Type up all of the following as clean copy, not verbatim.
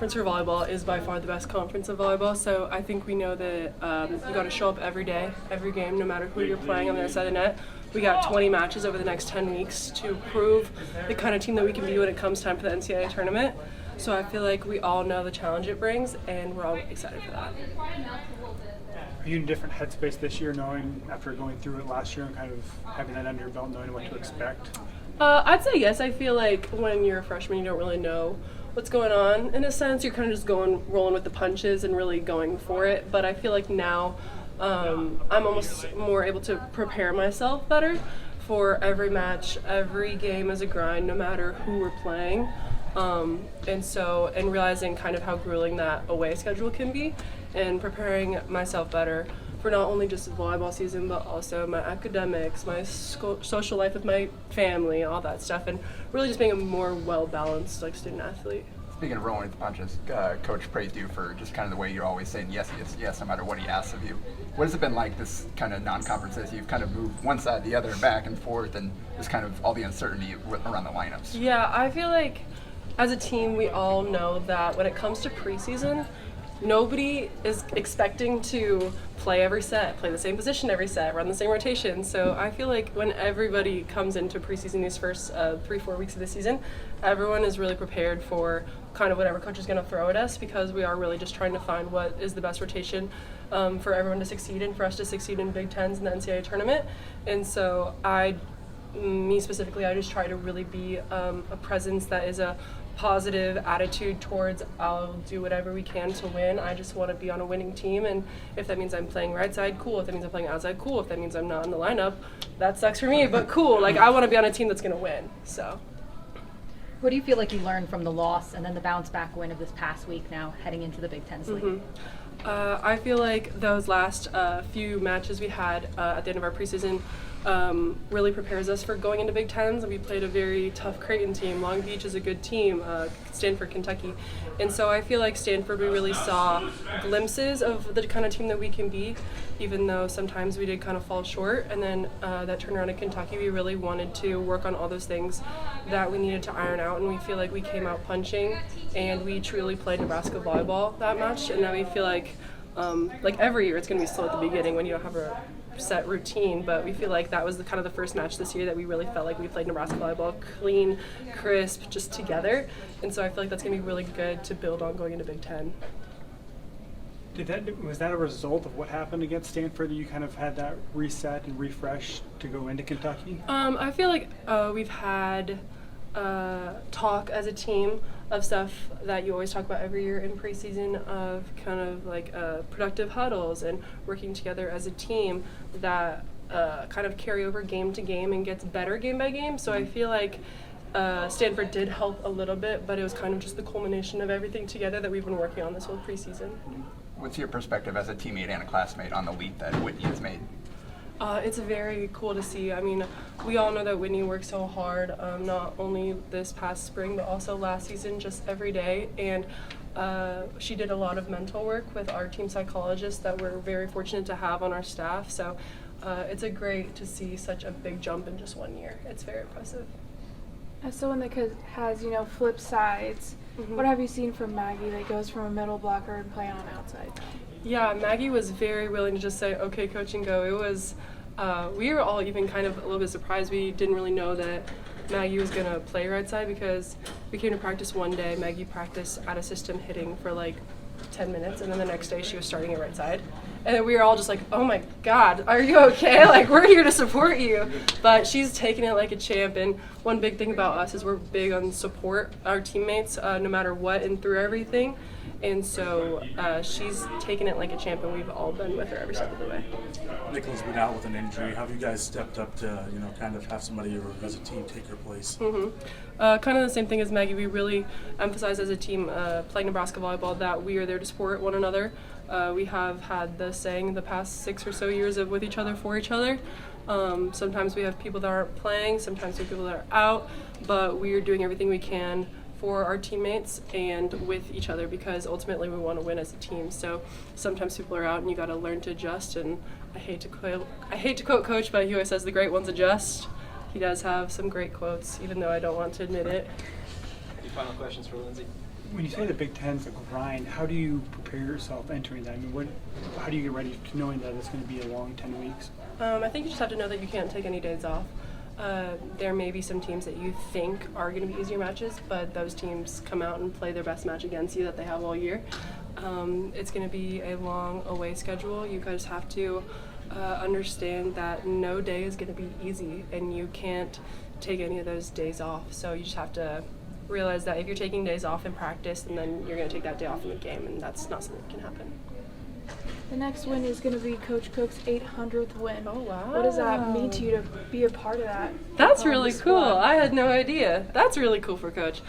Conference for volleyball is by far the best conference of volleyball, so I think we know that you got to show up every day, every game, no matter who you're playing on the other side of the net. We got 20 matches over the next 10 weeks to prove the kind of team that we can be when it comes time for the NCAA tournament. So I feel like we all know the challenge it brings, and we're all excited for that. Are you in a different headspace this year, knowing after going through it last year and kind of having that under your belt, knowing what to expect? I'd say yes. I feel like when you're a freshman, you don't really know what's going on. In a sense, you're kind of just rolling with the punches and really going for it. But I feel like now I'm almost more able to prepare myself better for every match, every game as a grind, no matter who we're playing. And realizing kind of how grueling that away schedule can be, and preparing myself better for not only just the volleyball season, but also my academics, my social life with my family, all that stuff, and really just being a more well-balanced student athlete. Speaking of rolling with the punches, Coach praised you for just kind of the way you're always saying yes, yes, yes, no matter what he asks of you. What has it been like this kind of non-conference as you've kind of moved one side, the other, back and forth, and just kind of all the uncertainty around the lineups? Yeah, I feel like as a team, we all know that when it comes to preseason, nobody is expecting to play every set, play the same position every set, run the same rotation. So I feel like when everybody comes into preseason these first 3-4 weeks of the season, everyone is really prepared for kind of whatever coach is going to throw at us, because we are really just trying to find what is the best rotation for everyone to succeed and for us to succeed in Big Tens and the NCAA tournament. And so me specifically, I just try to really be a presence that is a positive attitude towards I'll do whatever we can to win. I just want to be on a winning team, and if that means I'm playing right side, cool. If that means I'm playing outside, cool. If that means I'm not in the lineup, that sucks for me, but cool. I want to be on a team that's going to win. So what do you feel like you learned from the loss and then the bounce back win of this past week now heading into the Big Ten slate? I feel like those last few matches we had at the end of our preseason really prepares us for going into Big Tens. We played a very tough Creighton team. Long Beach is a good team, Stanford, Kentucky. And so I feel like Stanford, we really saw glimpses of the kind of team that we can be, even though sometimes we did kind of fall short. And then that turnaround in Kentucky, we really wanted to work on all those things that we needed to iron out. And we feel like we came out punching, and we truly played Nebraska Volleyball that match. And now we feel like every year it's going to be slow at the beginning when you don't have a set routine, but we feel like that was the kind of the first match this year that we really felt like we played Nebraska Volleyball clean, crisp, just together. And so I feel like that's going to be really good to build on going into Big Ten. Was that a result of what happened against Stanford, that you kind of had that reset and refresh to go into Kentucky? I feel like we've had talk as a team of stuff that you always talk about every year in preseason, of kind of productive huddles and working together as a team that kind of carry over game to game and gets better game by game. So I feel like Stanford did help a little bit, but it was kind of just the culmination of everything together that we've been working on this whole preseason. What's your perspective as a teammate and a classmate on the leap that Whitney has made? It's very cool to see. I mean, we all know that Whitney worked so hard, not only this past spring, but also last season, just every day. And she did a lot of mental work with our team psychologist that we're very fortunate to have on our staff. So it's great to see such a big jump in just 1 year. It's very impressive. As someone that has, flip sides, what have you seen from Maggie that goes from a middle blocker and playing on outside? Yeah, Maggie was very willing to just say, okay, coach, and go. It was, we were all even kind of a little bit surprised. We didn't really know that Maggie was going to play right side, because we came to practice one day. Maggie practiced out of system hitting for 10 minutes, and then the next day she was starting at right side. And then we were all just like, oh my God, are you okay? We're here to support you. But she's taking it like a champ, and one big thing about us is we're big on support our teammates no matter what and through everything. And so she's taken it like a champ, and we've all been with her every step of the way. Nicole's been out with an injury. How have you guys stepped up to, kind of have somebody as a team take her place? Kind of the same thing as Maggie. We really emphasize as a team playing Nebraska Volleyball that we are there to support one another. We have had the saying the past 6 or so years of with each other, for each other. Sometimes we have people that aren't playing, sometimes we have people that are out, but we are doing everything we can for our teammates and with each other, because ultimately we want to win as a team. So sometimes people are out and you got to learn to adjust. And I hate to quote Coach, but he always says the great ones adjust. He does have some great quotes, even though I don't want to admit it. Any final questions for Lindsay? When you say the Big Ten's a grind, how do you prepare yourself entering that? I mean, how do you get ready to knowing that it's going to be a long 10 weeks? I think you just have to know that you can't take any days off. There may be some teams that you think are going to be easier matches, but those teams come out and play their best match against you that they have all year. It's going to be a long away schedule. You guys have to understand that no day is going to be easy, and you can't take any of those days off. So you just have to realize that if you're taking days off in practice, and then you're going to take that day off in the game, and that's not something that can happen. The next win is going to be Coach Cook's 800th win. Oh, wow. What does that mean to you to be a part of that? That's really the cool. squad? I had no idea. That's really cool for Coach.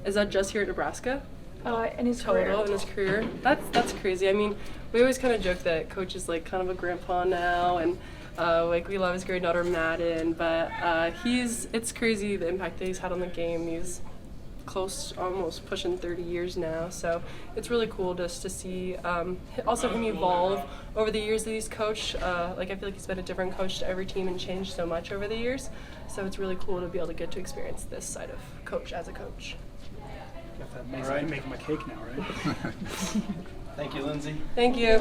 Is that just here at Nebraska? In his Total career. in his career? That's crazy. I mean, we always kind of joke that Coach is like kind of a grandpa now, and like we love his granddaughter Madden, but it's crazy the impact that he's had on the game. He's close, almost pushing 30 years now, so it's really cool just to see also him evolve over the years that he's coached. Like I feel like he's been a different coach to every team and changed so much over the years, so it's really cool to be able to get to experience this side of Coach as a coach. That makes All right. make him a cake now, right? Thank you, Lindsay. Thank you.